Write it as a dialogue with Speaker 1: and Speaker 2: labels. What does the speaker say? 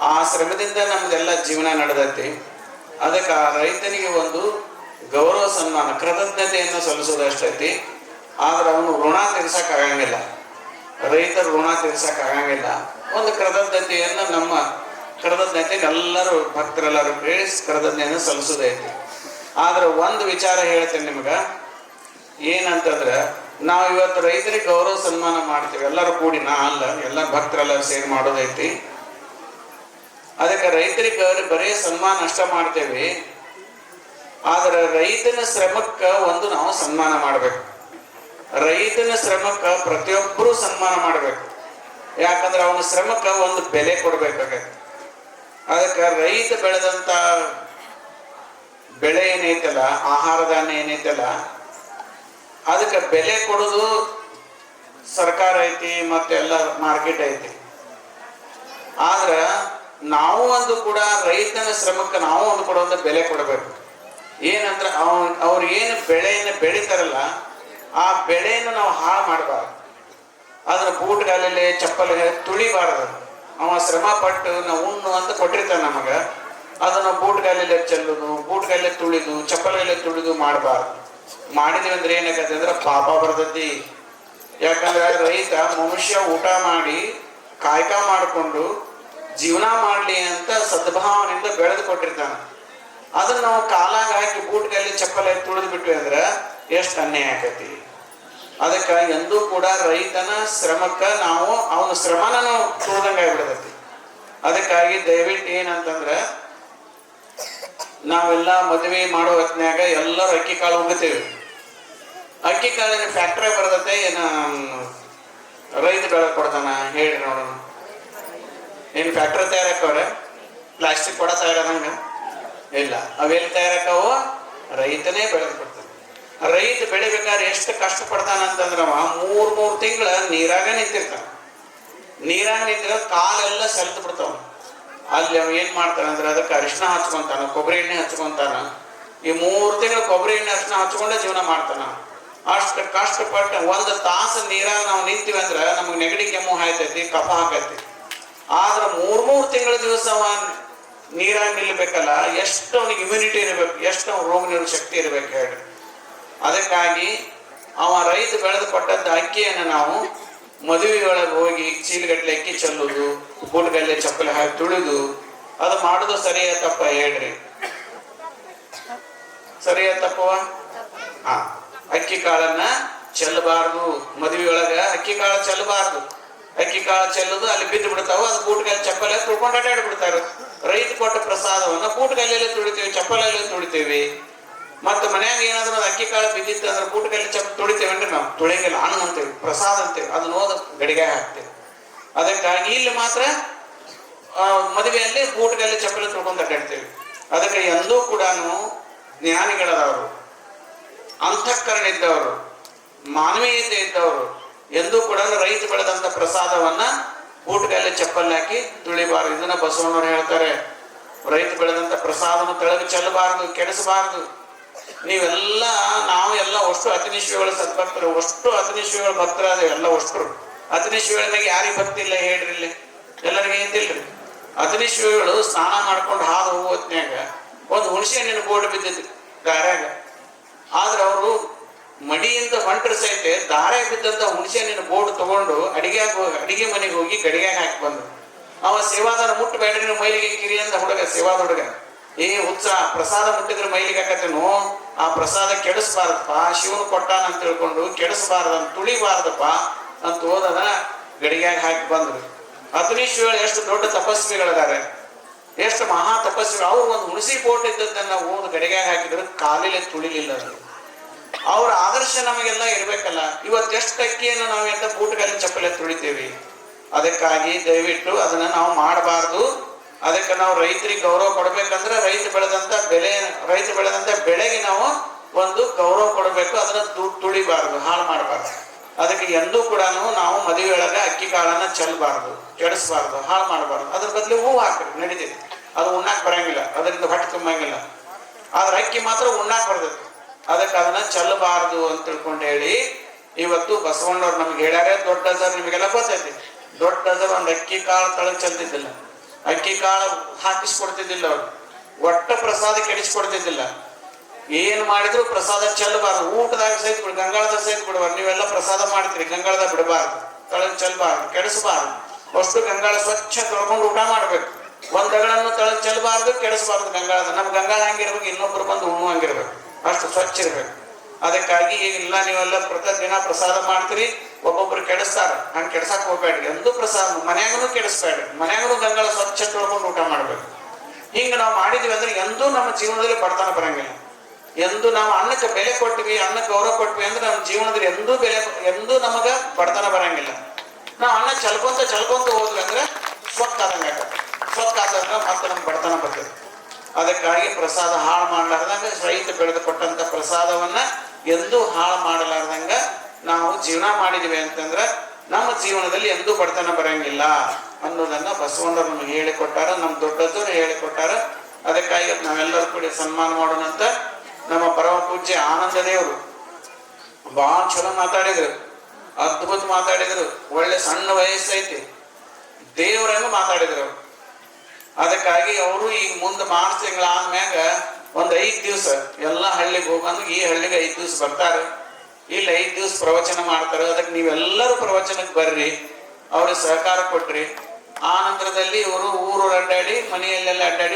Speaker 1: ಆ ಶ್ರಮದಿಂದ ನಮ್ದೆಲ್ಲ ಜೀವನ ನಡೆದೈತಿ. ಅದಕ್ಕೆ ಆ ರೈತನಿಗೆ ಒಂದು ಗೌರವ ಸನ್ಮಾನ ಕೃತಜ್ಞತೆಯನ್ನು ಸಲ್ಲಿಸೋದಷ್ಟೈತಿ. ಆದ್ರೆ ಅವನು ಋಣ ತೀರ್ಸಕ್ಕಾಗಂಗಿಲ್ಲ, ರೈತರ ಋಣ ತೀರ್ಸಕ್ಕಾಗಂಗಿಲ್ಲ. ಒಂದು ಕೃತಜ್ಞತೆಯನ್ನು ನಮ್ಮ ಕೃತಜ್ಞತೆ ಎಲ್ಲರೂ ಭಕ್ತರೆಲ್ಲರೂ ಕೇಳಿ ಕೃತಜ್ಞತೆಯನ್ನು ಸಲ್ಲಿಸೋದೈತಿ. ಆದ್ರೆ ಒಂದು ವಿಚಾರ ಹೇಳ್ತೇನೆ ನಿಮ್ಗೆ, ಏನಂತಂದ್ರೆ ನಾವು ಇವತ್ತು ರೈತರಿಗೆ ಗೌರವ ಸನ್ಮಾನ ಮಾಡ್ತೀವಿ ಎಲ್ಲರೂ ಕೂಡಿ, ನಾ ಅಲ್ಲ, ಎಲ್ಲ ಭಕ್ತರೆಲ್ಲರೂ ಸೇರಿ ಮಾಡೋದೈತಿ. ಅದಕ್ಕೆ ರೈತರಿಗೆ ಬರೀ ಸನ್ಮಾನ ಅಷ್ಟ ಮಾಡ್ತೇವೆ. ಆದ್ರೆ ರೈತನ ಶ್ರಮಕ್ಕೆ ಒಂದು ನಾವು ಸನ್ಮಾನ ಮಾಡ್ಬೇಕು. ರೈತನ ಶ್ರಮಕ್ಕೆ ಪ್ರತಿಯೊಬ್ಬರು ಸನ್ಮಾನ ಮಾಡ್ಬೇಕು. ಯಾಕಂದ್ರೆ ಅವನ ಶ್ರಮಕ್ಕೆ ಒಂದು ಬೆಲೆ ಕೊಡ್ಬೇಕಾಗತ್ತೆ. ಅದಕ್ಕೆ ರೈತ ಬೆಳೆದಂತ ಬೆಳೆ ಏನೈತಲ್ಲ, ಆಹಾರ ಧಾನ್ಯ ಏನೈತಲ್ಲ, ಅದಕ್ಕೆ ಬೆಲೆ ಕೊಡೋದು ಸರ್ಕಾರ ಐತಿ, ಮತ್ತೆ ಎಲ್ಲ ಮಾರ್ಕೆಟ್ ಐತಿ. ಆದ್ರ ನಾವು ಒಂದು ಕೂಡ ರೈತನ ಶ್ರಮಕ್ಕೆ ನಾವು ಒಂದು ಕೂಡ ಒಂದು ಬೆಲೆ ಕೊಡಬೇಕು. ಏನಂದ್ರೆ ಅವ್ರು ಏನು ಬೆಳೆಯನ್ನು ಬೆಳಿತಾರಲ್ಲ, ಆ ಬೆಳೆಯನ್ನು ನಾವು ಹಾಳು ಮಾಡಬಾರ್ದು. ಅದನ್ನ ಬೂಟ್ಗಾಲಲ್ಲಿ ಚಪ್ಪಲಿಗೆ ತುಳಿಬಾರದು. ಅವ ಶ್ರಮ ಪಟ್ಟು ನಾವು ಉಣ್ಣು ಅಂತ ಕೊಟ್ಟಿರ್ತಾನೆ ನಮಗ, ಅದನ್ನ ಬೂಟ್ಗಾಲಲ್ಲಿ ಚೆಲ್ಲುದು, ಬೂಟ್ಗಾಲಲ್ಲಿ ತುಳಿದು, ಚಪ್ಪಲಿಗೆ ತುಳಿದು ಮಾಡಬಾರ್ದು. ಮಾಡಿದ್ವಿ ಅಂದ್ರೆ ಏನಾಗತ್ತೆ ಅಂದ್ರೆ ಪಾಪ ಬರ್ತೈತಿ. ಯಾಕಂದ್ರೆ ರೈತ ಮನುಷ್ಯ ಊಟ ಮಾಡಿ ಕಾಯಕ ಮಾಡಿಕೊಂಡು ಜೀವನ ಮಾಡ್ಲಿ ಅಂತ ಸದ್ಭಾವನೆಯಿಂದ ಬೆಳೆದು ಕೊಟ್ಟಿರ್ತಾನೆ. ಅದನ್ನ ನಾವು ಕಾಲಾಗ ಹಾಕಿ ಬೂಟ್ಗಲ್ಲಿ ಚಪ್ಪಲಿ ತುಳಿದು ಬಿಟ್ವಿ ಅಂದ್ರೆ ಎಷ್ಟು ಅನ್ಯಾಯ ಆಕತಿ. ಅದಕ್ಕೆ ಎಂದೂ ಕೂಡ ರೈತನ ಶ್ರಮಕ್ಕೆ ನಾವು ಅವನ ಶ್ರಮನ ನಾವು ತುಳಿದಂಗ ಆಗ್ಬಿಡ್ತೈತಿ. ಅದಕ್ಕಾಗಿ ದಯವಿಟ್ಟು ಏನಂತಂದ್ರೆ ನಾವೆಲ್ಲ ಮದುವೆ ಮಾಡೋ ಹೊತ್ನ್ಯಾಗ ಎಲ್ಲರೂ ಅಕ್ಕಿ ಕಾಳು ಉಗ್ತೀವಿ. ಅಕ್ಕಿ ಕಾಳಿನ ಫ್ಯಾಕ್ಟ್ರಿ ಬರ್ತೈತೆ ಏನ ರೈತ ಬೆಳೆ ಕೊಡ್ತಾನ ಹೇಳಿ ನೋಡೋಣ. ಏನು ಫ್ಯಾಕ್ಟ್ರಿ ತಯಾರಾಕವ್ರೆ? ಪ್ಲಾಸ್ಟಿಕ್ ಕೊಡ ತಯಾರಾದಂಗ ಇಲ್ಲ. ಅವೆಲ್ಲಿ ತಯಾರಾಕವು? ರೈತನೇ ಬೆಳೆದು ಕೊಡ್ತಾನೆ. ರೈತ ಬೆಳಿಬೇಕಾದ್ರೆ ಎಷ್ಟು ಕಷ್ಟ ಪಡ್ತಾನ ಅಂತಂದ್ರವ 3 ತಿಂಗಳ ನೀರಾಗ ನಿಂತಿರ್ತಾನ. ನೀರಾಗ ನಿಂತಿರೋ ಕಾಲೆಲ್ಲ ಸೆಲ್ತು ಬಿಡ್ತಾವ. ಅಲ್ಲಿ ಅವ ಏನ್ ಮಾಡ್ತಾನ ಅಂದ್ರೆ ಅದಕ್ಕೆ ಅರಿಶಿನ ಹಚ್ಕೊಂತಾನ, ಕೊಬ್ಬರಿ ಎಣ್ಣೆ ಹಚ್ಕೊಂತಾನ. ಈ 3 ತಿಂಗಳು ಕೊಬ್ಬರಿ ಎಣ್ಣೆ ಅರಿಶಿನ ಹಚ್ಕೊಂಡೆ ಜೀವನ ಮಾಡ್ತಾನ. ಅಷ್ಟು ಕಷ್ಟಪಟ್ಟು 1 ತಾಸು ನೀರಾಗ ನಾವು ನಿಂತೀವಿ ಅಂದ್ರೆ ನಮಗೆ ನೆಗಡಿ ಕೆಮ್ಮು ಹಾಯ್ತೈತಿ, ಕಫ ಹಾಕೈತಿ. ಆದ್ರೆ 3 ತಿಂಗಳ ದಿವಸ ಅವ ನೀರಾಗ ನಿಲ್ಬೇಕಲ್ಲ, ಎಷ್ಟು ಅವನಿಗೆ ಇಮ್ಯುನಿಟಿ ಇರಬೇಕು, ಎಷ್ಟು ಅವ್ನ ರೋಗ ನಿರೋಧಕ ಶಕ್ತಿ ಇರ್ಬೇಕು ಹೇಳಿ. ಅದಕ್ಕಾಗಿ ಅವ ರೈತ ಬೆಳೆದು ಕೊಟ್ಟಂತ ಅಕ್ಕಿಯನ್ನು ನಾವು ಮದುವೆ ಒಳಗೆ ಹೋಗಿ ಚೀಲಗಟ್ಟಲೆ ಅಕ್ಕಿ ಚೆಲ್ಲುದು, ಬೂಟ್ಗಲ್ಲೇ ಚಪ್ಪಲಿ ಹಾಕಿ ತುಳಿದು ಅದು ಮಾಡುದು ಸರಿಯ ತಪ್ಪ ಹೇಳ್ರಿ? ಸರಿಯ ತಪ್ಪವ? ಅಕ್ಕಿ ಕಾಳನ್ನ ಚೆಲ್ಲಬಾರ್ದು. ಮದುವೆ ಒಳಗ ಅಕ್ಕಿ ಕಾಳು ಚೆಲ್ಲಬಾರ್ದು. ಅಕ್ಕಿ ಕಾಳು ಚೆಲ್ಲುದು ಅಲ್ಲಿ ಬಿದ್ದು ಬಿಡ್ತಾವ. ಅದು ಬೂಟ್ಗಲ್ಲಿ ಚಪ್ಪಲಿ ತುಳ್ಕೊಂಡು ಅಡ್ಡಾಡಿ ಬಿಡ್ತಾರೆ. ರೈತ ಕೊಟ್ಟ ಪ್ರಸಾದವನ್ನ ಬೂಟ್ಗಲ್ಲೇ ತುಳಿತೇವೆ, ಚಪ್ಪಲಲ್ಲೇ ತುಳಿತೇವೆ. ಮತ್ತೆ ಮನ್ಯಾಗ ಏನಾದ್ರು ಅಕ್ಕಿ ಕಾಳು ಬಿದ್ದಿತ್ತು ಅಂದ್ರೆ ಬೂಟ್ಗಲ್ಲಿ ತುಳಿತೇವೆ ಅಂದ್ರೆ ನಾವು ತುಳಿಯಂಗಿಲ್ಲ, ಅನ್ನ ಅಂತೇವೆ, ಪ್ರಸಾದ ಅಂತೇವೆ. ಅದನ್ನ ಹೋದ ಗಡಿಗೆ ಹಾಕ್ತೇವೆ. ಅದಕ್ಕಾಗಿ ಇಲ್ಲಿ ಮಾತ್ರ ಮದುವೆಯಲ್ಲಿ ಬೂಟ್ಗಲ್ಲಿ ಚಪ್ಪಲಿ ತುಳ್ಕೊಂಡು ಅಡ್ಡಾಡ್ತೇವೆ. ಅದಕ್ಕೆ ಎಂದೂ ಕೂಡ ಜ್ಞಾನಿಗಳದವರು, ಅಂತಃಕರಣ ಇದ್ದವರು, ಮಾನವೀಯತೆ ಇದ್ದವರು ಎಂದೂ ಕೂಡ ರೈತ ಬೆಳೆದಂತ ಪ್ರಸಾದವನ್ನ ಬೂಟ್ಗಲ್ಲಿ ಚಪ್ಪಲ್ ಹಾಕಿ ತುಳಿಬಾರ್ದು. ಇದನ್ನ ಬಸವಣ್ಣವ್ರು ಹೇಳ್ತಾರೆ. ರೈತ ಬೆಳೆದಂತ ಪ್ರಸಾದನ ತೆಳಗೆ ಚೆಲ್ಲಬಾರ್ದು, ಕೆಡಿಸಬಾರ್ದು. ನೀವೆಲ್ಲ ನಾವು ಎಲ್ಲ ಅಷ್ಟು ಅತಿನಿಶ್ವಗಳ ಸದ್ಭಕ್ತರು, ಅಷ್ಟು ಅತಿನಿಶ್ವಗಳ ಭಕ್ತರಾದೇವೆ ಎಲ್ಲ ಅಷ್ಟರು. ಅತಿನಿಶ್ವಗಳಿಗೆ ಯಾರಿಗೆ ಭಕ್ತಿ ಇಲ್ಲ ಹೇಳ್ರಿ? ಇಲ್ಲಿ ಎಲ್ಲರಿಗೆ ಏನಿಲ್ರಿ. ಅತಿನಿಶ್ವಗಳು ಸ್ನಾನ ಮಾಡ್ಕೊಂಡು ಹಾದು ಹೋಗೋತ್ನ್ಯಾಗ ಒಂದು ಹುಣಸೆ ಹಣ್ಣಿನ ಬೋರ್ಡ್ ಬಿದ್ದಿದ್ದು ದಾರ್ಯಾಗ. ಆದ್ರೆ ಅವರು ಮಡಿಯಿಂದ ಹೊಂಟ್ರ ಸಹಿತ ದಾರ್ಯಾಗ ಬಿದ್ದಂತ ಹುಣಸೆ ಹಣ್ಣಿನ ಬೋರ್ಡ್ ತಗೊಂಡು ಅಡಿಗೆ ಮನೆಗೆ ಹೋಗಿ ಗಡಿಗ್ಯಾಗ ಹಾಕಿ ಬಂದ್ರು. ಅವ ಸೇವಾದಾರ ಮುಟ್ಟು ಬೇಡ್ರಿ ಮೈಲಿಗೆ ಕಿರಿ ಅಂತ ಹುಡುಗ, ಸೇವಾದ ಹುಡುಗ, ಹುಚ್ಚ ಪ್ರಸಾದ ಮುಟ್ಟಿದ್ರೆ ಮೈಲಿಗೆ ಹಾಕತ್ತೇನೋ, ಆ ಪ್ರಸಾದ ಕೆಡಿಸ್ಬಾರ್ದಪ್ಪ, ಶಿವನು ಕೊಟ್ಟಾನ ಅಂತ ತಿಳ್ಕೊಂಡು ಕೆಡಿಸ್ಬಾರ್ದಂತ ತುಳಿಬಾರ್ದಪ್ಪ ಅಂತ ಹೋದನ ಗಡಿಗ್ಯಾಗ ಹಾಕಿ ಬಂದ್ರು. ಅತನೀಶ್ವರ ಎಷ್ಟು ದೊಡ್ಡ ತಪಸ್ವಿಗಳಿದ್ದಾರೆ, ಎಷ್ಟು ಮಹಾ ತಪಸ್ವಿಗಳು. ಅವ್ರು ಒಂದು ಹುಣಸಿ ಬೋಟ್ ಇದ್ದದ್ದನ್ನ ಓದ್ ಗಡಿಗ್ಯಾಗ ಹಾಕಿದ್ರೆ ಕಾಲಿಲೆ ತುಳಿಲಿಲ್ಲ. ಅವ್ರ ಆದರ್ಶ ನಮಗೆಲ್ಲ ಇರ್ಬೇಕಲ್ಲ. ಇವತ್ತೆಷ್ಟು ಅಕ್ಕಿಯನ್ನು ನಾವು ಎಂತ ಬೂಟ್ಗಲ್ಲಿ ಚಪ್ಪಲೆ ತುಳಿತೇವಿ. ಅದಕ್ಕಾಗಿ ದಯವಿಟ್ಟು ಅದನ್ನ ನಾವು ಮಾಡಬಾರ್ದು. ಅದಕ್ಕೆ ನಾವು ರೈತರಿಗೆ ಗೌರವ ಕೊಡ್ಬೇಕಂದ್ರೆ ರೈತ ಬೆಳೆದಂತ ಬೆಳೆಗೆ ನಾವು ಒಂದು ಗೌರವ ಕೊಡಬೇಕು. ಅದನ್ನ ತುಳಿಬಾರ್ದು, ಹಾಳು ಮಾಡಬಾರ್ದು. ಅದಕ್ಕೆ ಎಂದೂ ಕೂಡ ನಾವು ಮದುವೆ ಒಳಗೆ ಅಕ್ಕಿ ಕಾಳನ್ನ ಚೆಲ್ಲಬಾರ್ದು, ಕೆಡಿಸಬಾರ್ದು, ಹಾಳು ಮಾಡಬಾರ್ದು. ಅದ್ರ ಬದಲು ಹೂವು ಹಾಕ್ರಿ, ನಡೀತೈತಿ. ಅದು ಉಣ್ಣಾಕ್ ಬರಂಗಿಲ್ಲ, ಅದರಿಂದ ಹೊಟ್ಟೆ ತುಂಬಂಗಿಲ್ಲ. ಆದ್ರೆ ಅಕ್ಕಿ ಮಾತ್ರ ಉಣ್ಣಾಕ್ ಬರ್ತೈತಿ. ಅದಕ್ಕೆ ಅದನ್ನ ಚೆಲ್ಲಬಾರ್ದು ಅಂತ ತಿಳ್ಕೊಂಡು ಹೇಳಿ ಇವತ್ತು ಬಸವಣ್ಣವ್ರು ನಮ್ಗೆ ಹೇಳ್ಯಾರೆ. ದೊಡ್ಡ ಡಜರ್ ನಿಮಗೆಲ್ಲ ಗೊತ್ತೈತಿ. ದೊಡ್ಡ ಡಜರ್ ಒಂದು ಅಕ್ಕಿ ಕಾಳು ತಳಗ್ ಚೆಲ್ತಿದ್ದಿಲ್ಲ. ಅಕ್ಕಿ ಕಾಳು ಹಾಕಿಸ್ಕೊಡ್ತಿದ್ದಿಲ್ಲ ಅವ್ರು. ಒಟ್ಟ ಪ್ರಸಾದ ಕೆಡಿಸ್ಕೊಡ್ತಿದ್ದಿಲ್ಲ. ಏನ್ ಮಾಡಿದ್ರು ಪ್ರಸಾದ ಚೆಲ್ಲಬಾರ್ದು. ಊಟದಾಗ ಸಹಿತ ಬಿಡು, ಗಂಗಾಳದಾಗ ಸಹಿತ ಬಿಡಬಾರ್ದು. ನೀವೆಲ್ಲ ಪ್ರಸಾದ ಮಾಡ್ತೀರಿ, ಗಂಗಾಳದಾಗ ಬಿಡಬಾರ್ದು, ತಳಗ್ ಚೆಲ್ಲಬಾರ್ದು, ಕೆಡಿಸಬಾರ್ದು. ಅಷ್ಟು ಗಂಗಾಳ ಸ್ವಚ್ಛ ತೊಳ್ಕೊಂಡು ಊಟ ಮಾಡ್ಬೇಕು. ಒಂದಗಳನ್ನು ತಳಗ್ ಚೆಲ್ಲಬಾರ್ದು, ಕೆಡಿಸಬಾರ್ದು. ಗಂಗಾಳದ ನಮ್ಮ ಗಂಗಾಳ ಹಂಗಿರ್ಬೇಕು, ಇನ್ನೊಬ್ರು ಬಂದು ಉಣ್ಣುವಂಗಿರ್ಬೇಕು, ಅಷ್ಟು ಸ್ವಚ್ಛ ಇರ್ಬೇಕು. ಅದಕ್ಕಾಗಿ ಈಗಿಲ್ಲ, ನೀವೆಲ್ಲ ಪ್ರತಿದಿನ ಪ್ರಸಾದ ಮಾಡ್ತೀರಿ, ಒಬ್ಬೊಬ್ರು ಕೆಡಿಸ್ತಾರ, ಹಂಗೆ ಕೆಡ್ಸಕ್ ಹೋಗ್ಬೇಡ್ರಿ. ಎಂದೂ ಪ್ರಸಾದ ಮನ್ಯಾಗನು ಕೆಡಿಸ್ಬೇಡ್ರಿ. ಮನ್ಯಾಗನು ಗಂಗಾಳ ಸ್ವಚ್ಛ ತೊಳ್ಕೊಂಡು ಊಟ ಮಾಡ್ಬೇಕು. ಹಿಂಗೆ ನಾವು ಮಾಡಿದ್ವಿ ಅಂದ್ರೆ ಎಂದೂ ನಮ್ಮ ಜೀವನದಲ್ಲಿ ಬಡತನ ಬರಂಗಿಲ್ಲ. ಎಂದು ನಾವು ಅನ್ನಕ್ಕೆ ಬೆಲೆ ಕೊಟ್ವಿ, ಅನ್ನಕ್ಕೆ ಗೌರವ ಕೊಟ್ವಿ ಅಂದ್ರೆ ನಮ್ಮ ಜೀವನದಲ್ಲಿ ಎಂದೂ ನಮಗ ಬಡತನ ಬರಂಗಿಲ್ಲ. ನಾವು ಅನ್ನ ಚಲ್ಕೊಂತ ಹೋದ್ವಿ ಅಂದ್ರೆ ಸೊಕ್ಕಾದಂಗ ಸೊಕ್ಕಾದಂಗ ಮತ್ತೆ ನಮ್ಗೆ ಬಡತನ ಬರ್ತದೆ. ಅದಕ್ಕಾಗಿ ಪ್ರಸಾದ ಹಾಳು ಮಾಡಲಾರ್ದಂಗ, ರೈತ ಬೆಳೆದು ಕೊಟ್ಟಂತ ಪ್ರಸಾದವನ್ನ ಎಂದೂ ಹಾಳು ಮಾಡಲಾರ್ದಂಗ ನಾವು ಜೀವನ ಮಾಡಿದ್ವಿ ಅಂತಂದ್ರೆ ನಮ್ಮ ಜೀವನದಲ್ಲಿ ಎಂದೂ ಬಡತನ ಬರಂಗಿಲ್ಲ ಅನ್ನೋದನ್ನ ಬಸವಣ್ಣರು ನಮಗೆ ಹೇಳಿಕೊಟ್ಟಾರ, ನಮ್ಮ ದೊಡ್ಡದವರು ಹೇಳಿಕೊಟ್ಟಾರ. ಅದಕ್ಕಾಗಿ ನಾವೆಲ್ಲರೂ ಕೂಡ ಸನ್ಮಾನ ಮಾಡೋಣ ಅಂತ ನಮ್ಮ ಪರಮ ಪೂಜ್ಯ ಆನಂದ ದೇವರು ಬಹಳ ಚಲೋ ಮಾತಾಡಿದ್ರು, ಅದ್ಭುತ ಮಾತಾಡಿದ್ರು. ಒಳ್ಳೆ ಸಣ್ಣ ವಯಸ್ಸೈತಿ, ದೇವರಂಗ ಮಾತಾಡಿದ್ರು. ಅದಕ್ಕಾಗಿ ಅವರು ಈಗ ಮುಂದೆ ಮಾರ್ಚ್ ತಿಂಗಳ ಆದ್ಮ್ಯಾಗ ಒಂದ್ 5 ದಿವಸ ಎಲ್ಲ ಹಳ್ಳಿಗೆ ಹೋಗಂದ್ರೆ ಈ ಹಳ್ಳಿಗೆ 5 ದಿವಸ ಬರ್ತಾರೆ. ಇಲ್ಲಿ 5 ದಿವಸ ಪ್ರವಚನ ಮಾಡ್ತಾರೆ. ಅದಕ್ಕೆ ನೀವೆಲ್ಲರೂ ಪ್ರವಚನಕ್ಕೆ ಬರ್ರಿ, ಅವ್ರಿಗೆ ಸಹಕಾರ ಕೊಟ್ರಿ. ಆ ನಂತರದಲ್ಲಿ ಇವರು ಊರೂರು ಅಡ್ಡಾಡಿ, ಮನೆಯಲ್ಲೆಲ್ಲ ಅಡ್ಡಾಡಿ